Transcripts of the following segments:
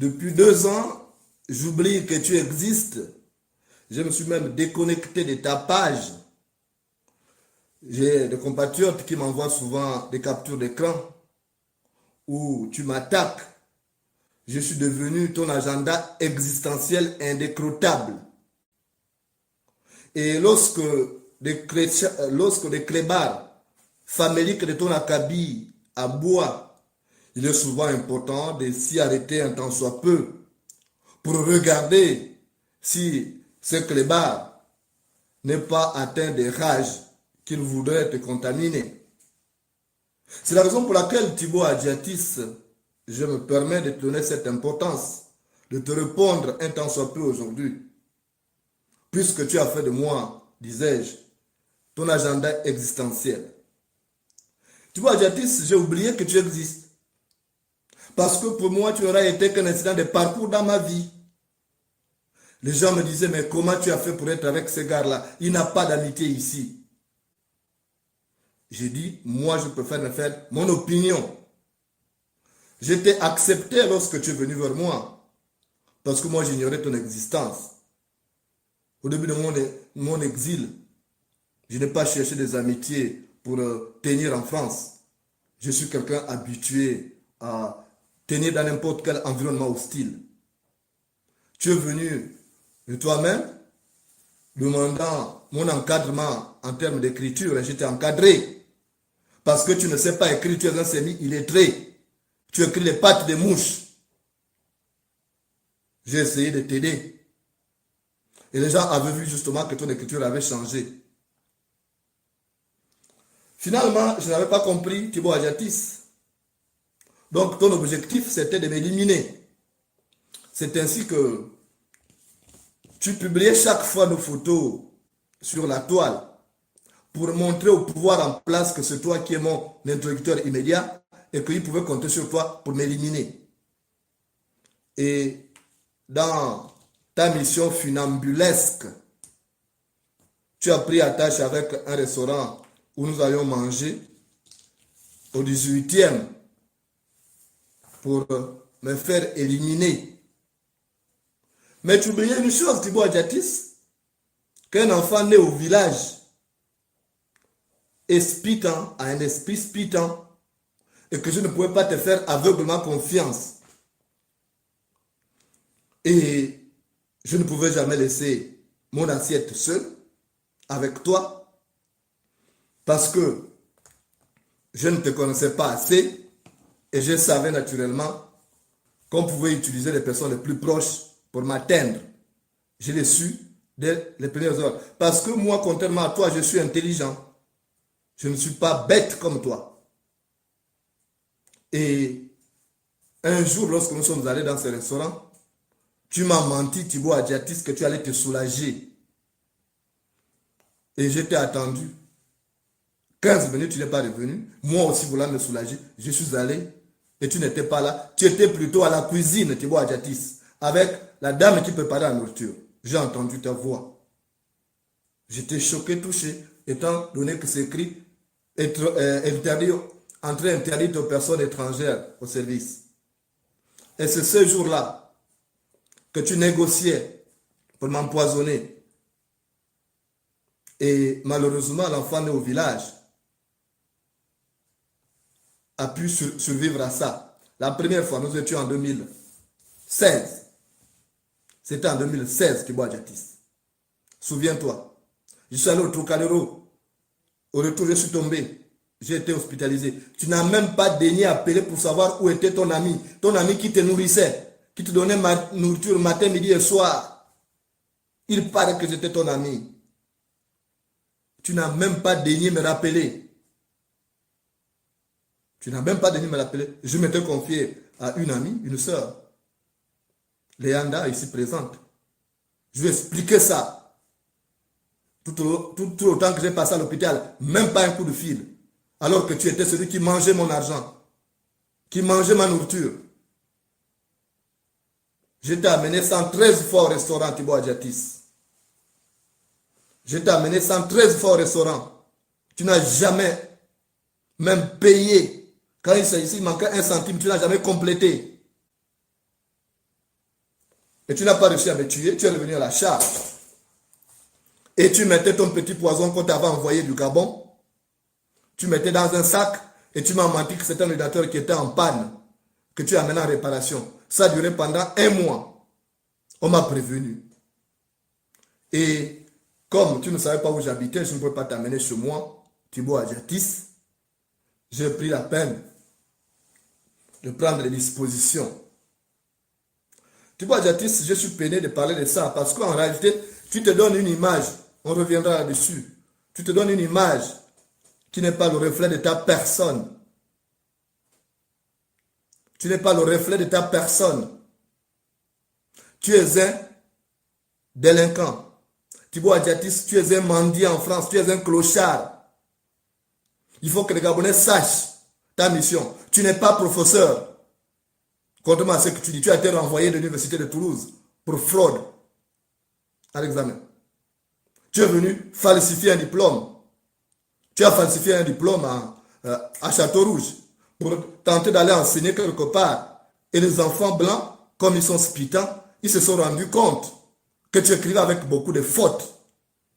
Depuis 2 ans, j'oublie que tu existes. Je me suis même déconnecté de ta page. J'ai des compatriotes qui m'envoient souvent des captures d'écran où tu m'attaques. Je suis devenu ton agenda existentiel indécrottable. Et lorsque des clébards faméliques de ton acabit aboient, il est souvent important de s'y arrêter un temps soit peu pour regarder si ce clébard n'est pas atteint de rage qu'il voudrait te contaminer. C'est la raison pour laquelle, Thibaut Adjatis, je me permets de te donner cette importance, de te répondre un temps soit peu aujourd'hui, puisque tu as fait de moi, disais-je, ton agenda existentiel. Thibaut Adjatis, j'ai oublié que tu existes. Parce que pour moi, tu n'auras été qu'un incident de parcours dans ma vie. Les gens me disaient, mais comment tu as fait pour être avec ce gars-là? Il n'a pas d'amitié ici. J'ai dit, moi, je préfère me faire mon opinion. Je t'ai accepté lorsque tu es venu vers moi. Parce que moi, j'ignorais ton existence. Au début de mon exil, je n'ai pas cherché des amitiés pour tenir en France. Je suis quelqu'un habitué à tenir dans n'importe quel environnement hostile. Tu es venu de toi-même, demandant mon encadrement en termes d'écriture, et je t'ai encadré. Parce que tu ne sais pas écrire, tu es un semi-illettré. Tu écris les pattes des mouches. J'ai essayé de t'aider. Et les gens avaient vu justement que ton écriture avait changé. Finalement, je n'avais pas compris, Thibaut Adjatis. Donc ton objectif, c'était de m'éliminer. C'est ainsi que tu publiais chaque fois nos photos sur la toile pour montrer au pouvoir en place que c'est toi qui es mon interlocuteur immédiat et qu'il pouvait compter sur toi pour m'éliminer. Et dans ta mission funambulesque, tu as pris attache avec un restaurant où nous allions manger au 18e pour me faire éliminer. Mais tu oubliais une chose, Thibaut Adjatis, qu'un enfant né au village est spitant, a un esprit spitant, et que je ne pouvais pas te faire aveuglement confiance. Et je ne pouvais jamais laisser mon assiette seule avec toi, parce que je ne te connaissais pas assez, et je savais naturellement qu'on pouvait utiliser les personnes les plus proches pour m'atteindre. Je l'ai su dès les premières heures. Parce que moi, contrairement à toi, je suis intelligent. Je ne suis pas bête comme toi. Et un jour, lorsque nous sommes allés dans ce restaurant, tu m'as menti, Thibaut Adjatis, que tu allais te soulager. Et je t'ai attendu. 15 minutes, tu n'es pas revenu. Moi aussi, voulant me soulager, je suis allé et tu n'étais pas là. Tu étais plutôt à la cuisine, Thibaut Adjatis, avec la dame qui préparait la nourriture. J'ai entendu ta voix. J'étais choqué, touché, étant donné que c'est écrit entrée interdite aux personnes étrangères au service. Et c'est ce jour-là que tu négociais pour m'empoisonner. Et malheureusement, l'enfant né au village a pu survivre à ça. La première fois, nous étions en 2016. C'était en 2016, Thibaut Adjatis. Souviens-toi. Je suis allé au Trocadéro. Au retour, je suis tombé. J'ai été hospitalisé. Tu n'as même pas daigné appeler pour savoir où était ton ami. Ton ami qui te nourrissait, qui te donnait ma nourriture matin, midi et soir. Il paraît que j'étais ton ami. Tu n'as même pas daigné me rappeler. Tu n'as même pas daigné me rappeler. Je m'étais confié à une amie, une sœur. Léanda, ici présente. Je vais expliquer ça. Tout autant que j'ai passé à l'hôpital, même pas un coup de fil. Alors que tu étais celui qui mangeait mon argent, qui mangeait ma nourriture. Je t'ai amené 113 fois au restaurant, Thibaut Adjatis. Je t'ai amené 113 fois au restaurant. Tu n'as jamais même payé. Quand il manquait 1 centime, tu n'as jamais complété. et tu n'as pas réussi à me tuer, tu es revenu à la charge. Et tu mettais ton petit poison qu'on t'avait envoyé du Gabon, tu mettais dans un sac et tu m'as menti que c'était un ordinateur qui était en panne, que tu as amené en réparation. Ça a duré pendant 1 mois. On m'a prévenu. Et comme tu ne savais pas où j'habitais, je ne pouvais pas t'amener chez moi, Thibaut Adjatis, j'ai pris la peine de prendre les dispositions. Thibaut Adjatis, je suis peiné de parler de ça parce qu'en réalité, tu te donnes une image, on reviendra là-dessus, tu te donnes une image qui n'est pas le reflet de ta personne. Tu n'es pas le reflet de ta personne. Tu es un délinquant. Thibaut Adjatis, tu es un mendiant en France, tu es un clochard. Il faut que les Gabonais sachent ta mission. Tu n'es pas professeur. Contrairement à ce que tu dis, tu as été renvoyé de l'université de Toulouse pour fraude à l'examen. Tu es venu falsifier un diplôme. Tu as falsifié un diplôme à Château-Rouge pour tenter d'aller enseigner quelque part. Et les enfants blancs, comme ils sont spitants, ils se sont rendus compte que tu écrivais avec beaucoup de fautes.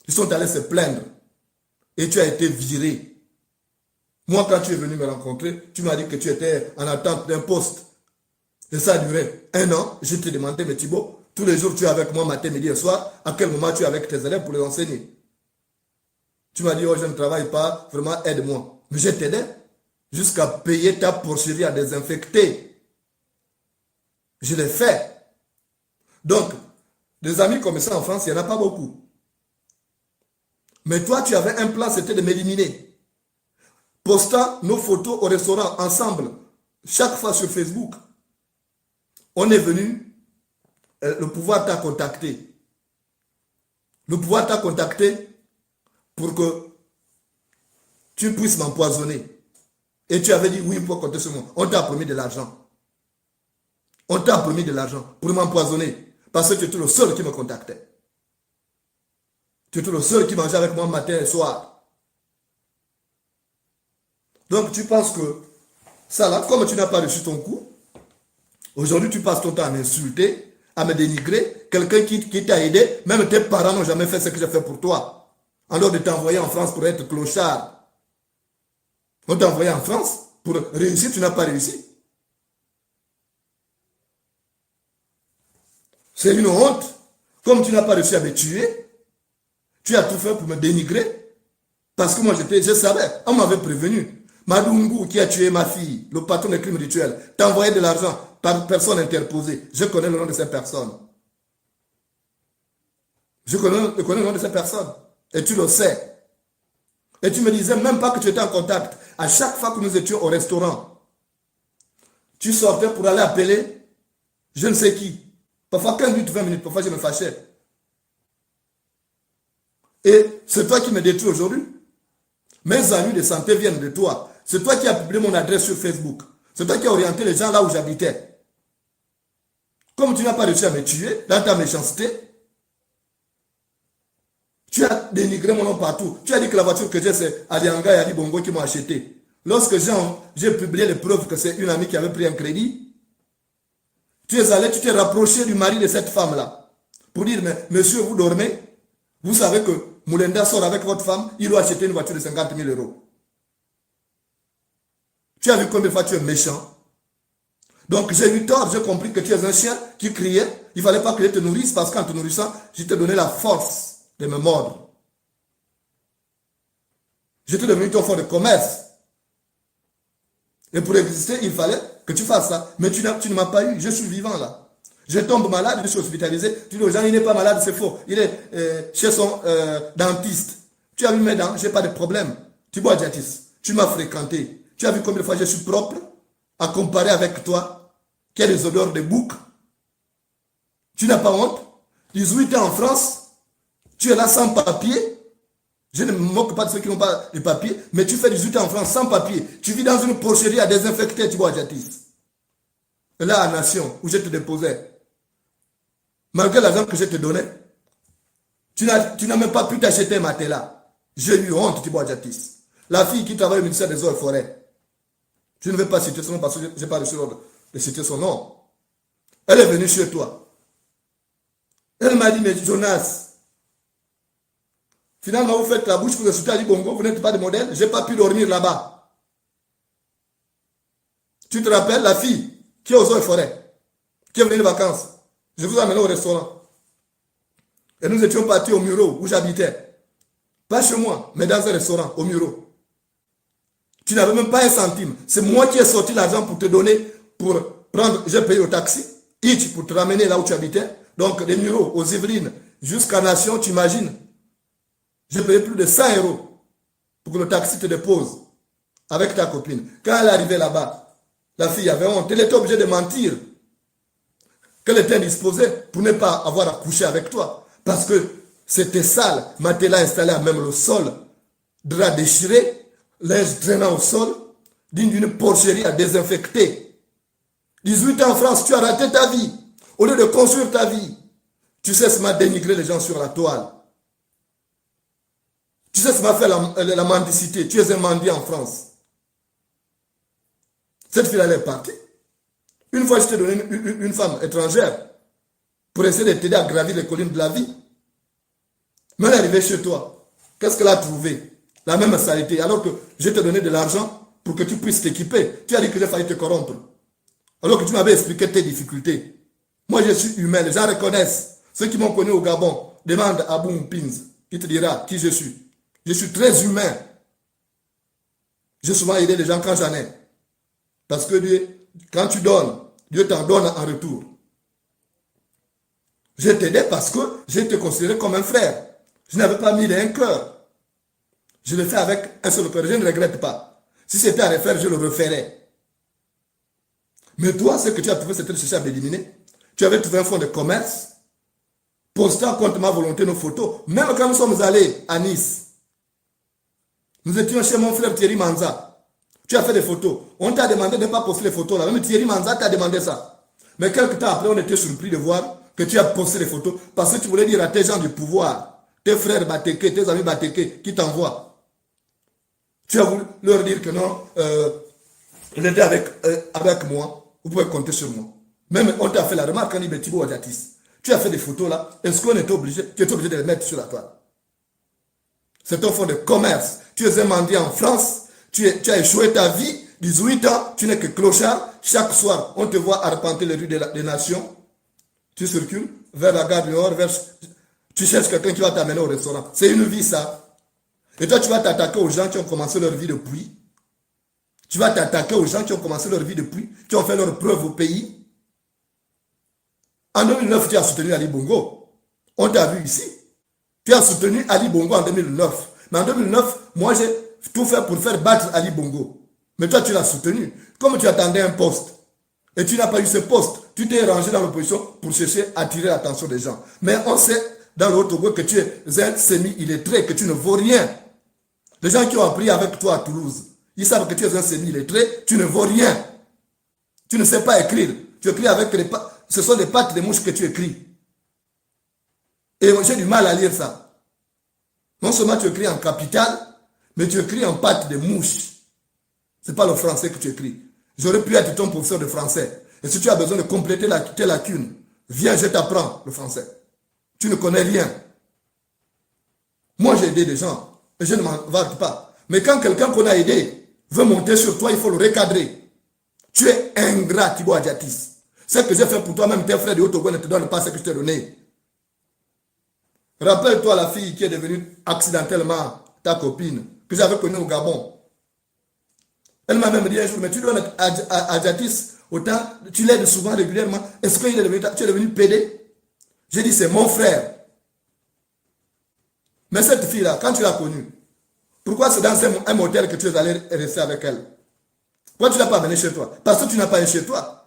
Ils sont allés se plaindre. Et tu as été viré. Moi, quand tu es venu me rencontrer, tu m'as dit que tu étais en attente d'un poste. Et ça a duré 1 an. Je t'ai demandé, mais Thibaut, tous les jours tu es avec moi, matin, midi et soir. À quel moment tu es avec tes élèves pour les enseigner? Tu m'as dit, oh, je ne travaille pas, vraiment, aide-moi. Mais je t'aidais jusqu'à payer ta porcherie à désinfecter. Je l'ai fait. Donc, des amis comme ça en France, il n'y en a pas beaucoup. Mais toi, tu avais un plan, c'était de m'éliminer. Postant nos photos au restaurant ensemble, chaque fois sur Facebook. On est venu, le pouvoir t'a contacté. Le pouvoir t'a contacté pour que tu puisses m'empoisonner. Et tu avais dit oui pour compter sur moi. On t'a promis de l'argent. On t'a promis de l'argent pour m'empoisonner. Parce que tu étais le seul qui me contactait. Tu étais le seul qui mangeait avec moi matin et soir. Donc tu penses que ça là, comme tu n'as pas reçu ton coup, aujourd'hui tu passes ton temps à m'insulter, à me dénigrer, quelqu'un qui t'a aidé, même tes parents n'ont jamais fait ce que j'ai fait pour toi. Alors de t'envoyer en France pour être clochard. On t'a envoyé en France pour réussir, tu n'as pas réussi. C'est une honte. Comme tu n'as pas réussi à me tuer, tu as tout fait pour me dénigrer. Parce que moi, je savais, on m'avait prévenu. Madungu, qui a tué ma fille, le patron des crimes rituels, t'a envoyé de l'argent par personne interposée. Je connais le nom de cette personne. Je connais le nom de cette personne. Et tu le sais. Et tu me disais même pas que tu étais en contact. À chaque fois que nous étions au restaurant, tu sortais pour aller appeler je ne sais qui. Parfois 15 minutes, 20 minutes, parfois je me fâchais. Et c'est toi qui me détruis aujourd'hui. Mes amis de santé viennent de toi. C'est toi qui as publié mon adresse sur Facebook. C'est toi qui as orienté les gens là où j'habitais. Comme tu n'as pas réussi à me tuer, dans ta méchanceté, tu as dénigré mon nom partout. Tu as dit que la voiture que j'ai, c'est Alianga et Ali Bongo qui m'ont acheté. Lorsque j'ai publié les preuves que c'est une amie qui avait pris un crédit, tu es allé, tu t'es rapproché du mari de cette femme-là. Pour dire, mais monsieur, vous dormez? Vous savez que Moulenda sort avec votre femme, il doit acheter une voiture de 50 000 euros. Tu as vu combien de fois tu es méchant? Donc j'ai eu tort, j'ai compris que tu es un chien qui criait. Il ne fallait pas que je te nourrisse parce qu'en te nourrissant, je t'ai donné la force de me mordre. J'étais devenu ton fonds de commerce. Et pour exister, il fallait que tu fasses ça. Mais tu ne m'as pas eu. Je suis vivant là. Je tombe malade, je suis hospitalisé. Tu dis aux gens, il n'est pas malade, c'est faux. Il est chez son dentiste. Tu as vu mes dents, je n'ai pas de problème. Thibaut Adjatis, tu m'as fréquenté. Tu as vu combien de fois je suis propre à comparer avec toi, qui a des odeurs de bouc. Tu n'as pas honte? 18 ans en France, tu es là sans papier. Je ne me moque pas de ceux qui n'ont pas de papier, mais tu fais 18 ans en France sans papier. Tu vis dans une porcherie à désinfecter, Thibaut Adjatis. Et là, à Nation, où je te déposais, malgré l'argent que je te donnais, tu n'as même pas pu t'acheter un matelas. J'ai eu honte, Thibaut Adjatis. La fille qui travaille au ministère des Eaux et Forêts. Je ne vais pas citer son nom parce que je n'ai pas reçu l'ordre de citer son nom. Elle est venue chez toi. Elle m'a dit, mais Jonas, finalement, vous faites la bouche pour insulter Ali Bongo, vous n'êtes pas de modèle, je n'ai pas pu dormir là-bas. Tu te rappelles la fille qui est aux eaux et forêts, qui est venue de vacances. Je vous ai amené au restaurant. Et nous étions partis au Muro où j'habitais. Pas chez moi, mais dans un restaurant, au Muro. Tu n'avais même pas un centime. C'est moi qui ai sorti l'argent pour te donner, pour prendre, j'ai payé au taxi, Itch pour te ramener là où tu habitais. Donc, des Mureaux, aux Yvelines, jusqu'à Nation, tu imagines. J'ai payé plus de 100 euros pour que le taxi te dépose avec ta copine. Quand elle est arrivée là-bas, la fille avait honte. Elle était obligée de mentir qu'elle était indisposée pour ne pas avoir à coucher avec toi. Parce que c'était sale. Matelas installé à même le sol, drap déchiré, linge traînant au sol, d'une porcherie à désinfecter. 18 ans en France, tu as raté ta vie. Au lieu de construire ta vie, tu sais ce m'a dénigré les gens sur la toile. Tu sais ce m'a fait la mendicité. Tu es un mendiant en France. Cette fille, elle est partie. Une fois, je t'ai donné une femme étrangère pour essayer de t'aider à gravir les collines de la vie. Mais elle est arrivée chez toi. Qu'est-ce qu'elle a trouvé? La même saleté. Alors que je t'ai donné de l'argent pour que tu puisses t'équiper. Tu as dit que j'ai failli te corrompre. Alors que tu m'avais expliqué tes difficultés. Moi, je suis humain. Les gens reconnaissent. Ceux qui m'ont connu au Gabon, demande à Boum Pins. Il te dira qui je suis. Je suis très humain. J'ai souvent aidé les gens quand j'en ai. Parce que Dieu, quand tu donnes, Dieu t'en donne en retour. Je t'aidais parce que je te considérais comme un frère. Je n'avais pas mis d'un cœur. Je le fais avec un seul cœur. Je ne regrette pas. Si c'était à refaire, je le referais. Mais toi, ce que tu as trouvé, c'était de chercher à m'éliminer. Tu avais trouvé un fonds de commerce, postant contre ma volonté nos photos. Même quand nous sommes allés à Nice, nous étions chez mon frère Thierry Manza. Tu as fait des photos. On t'a demandé de ne pas poster les photos là. Même Thierry Manza t'a demandé ça. Mais quelques temps après, on était surpris de voir que tu as posté les photos parce que tu voulais dire à tes gens du pouvoir, tes frères Bateke, tes amis Bateke qui t'envoient. Tu as voulu leur dire que non, il était avec moi. Vous pouvez compter sur moi. Même on t'a fait la remarque, on dit, mais Thibaut Adjatis, tu as fait des photos là, est-ce qu'on était obligé, tu étais obligé de les mettre sur la toile? C'est un fonds de commerce. Tu es un mendiant en France, tu as échoué ta vie, 18 ans, tu n'es que clochard. Chaque soir, on te voit arpenter les rues des nations. Tu circules vers la gare du Nord, tu cherches quelqu'un qui va t'amener au restaurant. C'est une vie ça. Et toi, tu vas t'attaquer aux gens qui ont commencé leur vie depuis. Tu vas t'attaquer aux gens qui ont commencé leur vie depuis, qui ont fait leur preuve au pays. En 2009, tu as soutenu Ali Bongo. On t'a vu ici. Tu as soutenu Ali Bongo en 2009. Mais en 2009, moi, j'ai tout fait pour faire battre Ali Bongo. Mais toi, tu l'as soutenu. Comme tu attendais un poste, et tu n'as pas eu ce poste, tu t'es rangé dans l'opposition pour chercher à attirer l'attention des gens. Mais on sait dans le Haut-Togo que tu es un semi-illettré, que tu ne vaux rien. Les gens qui ont appris avec toi à Toulouse, ils savent que tu es un semi-illettré, tu ne vaux rien. Tu ne sais pas écrire. Tu écris avec les pattes. Ce sont des pattes de mouches que tu écris. Et j'ai du mal à lire ça. Non seulement tu écris en capital, mais tu écris en pattes de mouches. Ce n'est pas le français que tu écris. J'aurais pu être ton professeur de français. Et si tu as besoin de compléter tes lacunes, viens, je t'apprends le français. Tu ne connais rien. Moi, j'ai aidé des gens. Et je ne m'en vante pas. Mais quand quelqu'un qu'on a aidé veut monter sur toi, il faut le recadrer. Tu es ingrat, Thibaut Adjatis. Ce que j'ai fait pour toi, même tes frères de Haut-Togo ne te donnent pas ce que je t'ai donné. Rappelle-toi la fille qui est devenue accidentellement ta copine, que j'avais connue au Gabon. Elle m'a même dit un jour, mais tu donnes à Adjatis autant, tu l'aides souvent régulièrement. Est-ce que tu es devenu pédé? J'ai dit, c'est mon frère. Mais cette fille-là, quand tu l'as connue, pourquoi c'est dans un motel que tu es allé rester avec elle? Pourquoi tu ne l'as pas amené chez toi? Parce que tu n'as pas eu chez toi.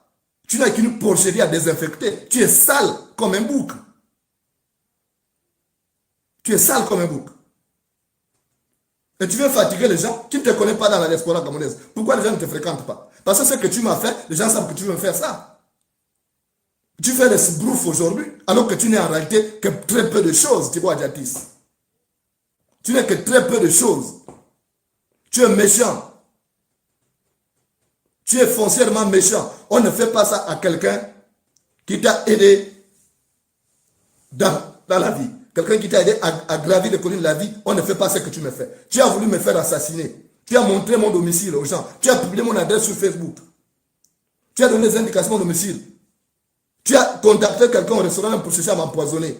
Tu n'as qu'une porcherie à désinfecter. Tu es sale comme un bouc. Tu es sale comme un bouc. Et tu viens fatiguer les gens qui ne te connaissent pas dans la diaspora gabonaise. Pourquoi les gens ne te fréquentent pas? Parce que ce que tu m'as fait, les gens savent que tu veux me faire ça. Tu fais des sbroufs aujourd'hui, alors que tu n'es en réalité que très peu de choses, Thibaut Adjatis. Tu n'es que très peu de choses. Tu es méchant. Tu es foncièrement méchant. On ne fait pas ça à quelqu'un qui t'a aidé dans la vie. Quelqu'un qui t'a aidé à gravir les collines de la vie, on ne fait pas ce que tu me fais. Tu as voulu me faire assassiner. Tu as montré mon domicile aux gens. Tu as publié mon adresse sur Facebook. Tu as donné des indications de mon domicile. Tu as contacté quelqu'un au restaurant pour chercher à m'empoisonner.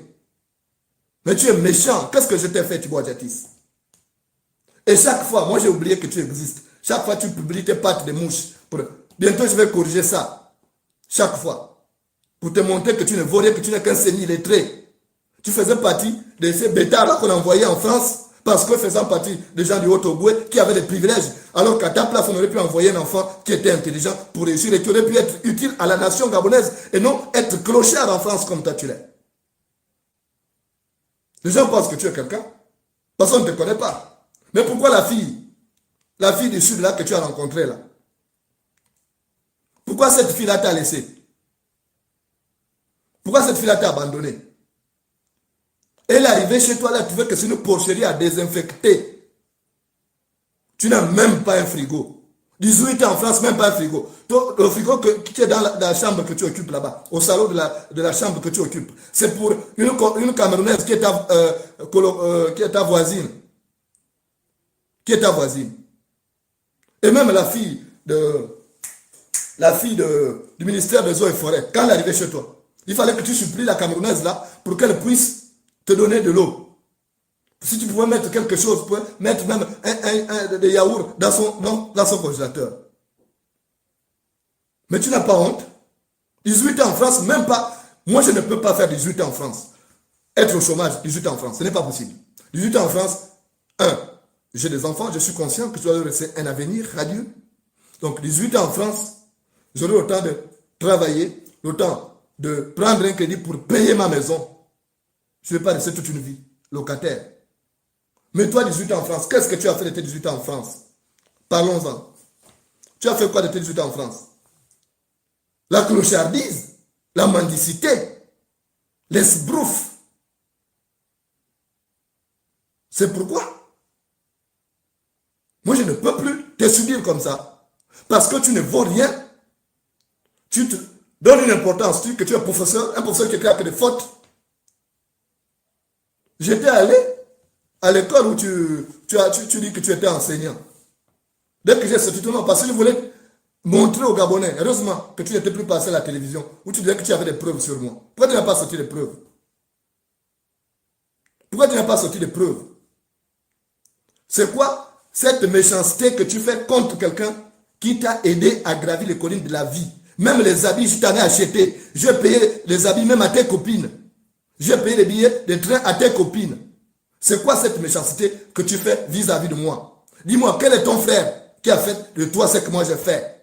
Mais tu es méchant. Qu'est-ce que je t'ai fait, Thibaut Adjatis? Et chaque fois, moi j'ai oublié que tu existes. Chaque fois tu publies tes pattes de mouche. Bientôt je vais corriger ça. Chaque fois. Pour te montrer que tu ne vaux rien, que tu n'es qu'un semi-lettré. Tu faisais partie de ces bêtards-là qu'on envoyait en France. Parce que faisant partie des gens du Haut-Ogooué qui avaient des privilèges, alors qu'à ta place, on aurait pu envoyer un enfant qui était intelligent pour réussir et qui aurait pu être utile à la nation gabonaise et non être clochard en France comme toi tu l'es. Les gens pensent que tu es quelqu'un parce qu'on ne te connaît pas. Mais pourquoi la fille du Sud là que tu as rencontrée là, pourquoi cette fille-là t'a laissé? Pourquoi cette fille-là t'a abandonné? Elle est arrivée chez toi, là, tu veux que c'est une porcherie à désinfecter. Tu n'as même pas un frigo. 18 ans en France, même pas un frigo. Le frigo qui est dans la chambre que tu occupes là-bas, au salon de la chambre que tu occupes, c'est pour une Camerounaise qui est ta voisine. Qui est ta voisine. Et même la fille du ministère des Eaux et Forêts, quand elle est arrivée chez toi, il fallait que tu supplies la Camerounaise là pour qu'elle puisse te donner de l'eau. Si tu pouvais mettre quelque chose, tu pouvais mettre même des yaourts dans son congélateur. Mais tu n'as pas honte. 18 ans en France, même pas. Moi, je ne peux pas faire 18 ans en France. Être au chômage, 18 ans en France, ce n'est pas possible. 18 ans en France, j'ai des enfants, je suis conscient que je dois leur laisser un avenir radieux. Donc, 18 ans en France, j'aurai le temps de travailler, le temps de prendre un crédit pour payer ma maison. Je ne vais pas rester toute une vie locataire. Mais toi, 18 ans en France, qu'est-ce que tu as fait de tes 18 ans en France? Parlons-en. Tu as fait quoi de tes 18 ans en France? La clochardise, la mendicité, l'esbrouf. C'est pourquoi moi, je ne peux plus te subir comme ça. Parce que tu ne vaux rien. Tu te donnes une importance, que tu es professeur, un professeur qui écrit des fautes. J'étais allé à l'école où tu dis que tu étais enseignant. Dès que j'ai sorti ton nom, parce que je voulais montrer aux Gabonais, heureusement que tu n'étais plus passé à la télévision, où tu disais que tu avais des preuves sur moi. Pourquoi tu n'as pas sorti les preuves? Pourquoi tu n'as pas sorti les preuves? C'est quoi cette méchanceté que tu fais contre quelqu'un qui t'a aidé à gravir les collines de la vie? Même les habits, je t'en ai acheté. J'ai payé les habits même à tes copines. J'ai payé les billets de train à tes copines. C'est quoi cette méchanceté que tu fais vis-à-vis de moi? Dis-moi, quel est ton frère qui a fait de toi ce que moi j'ai fait?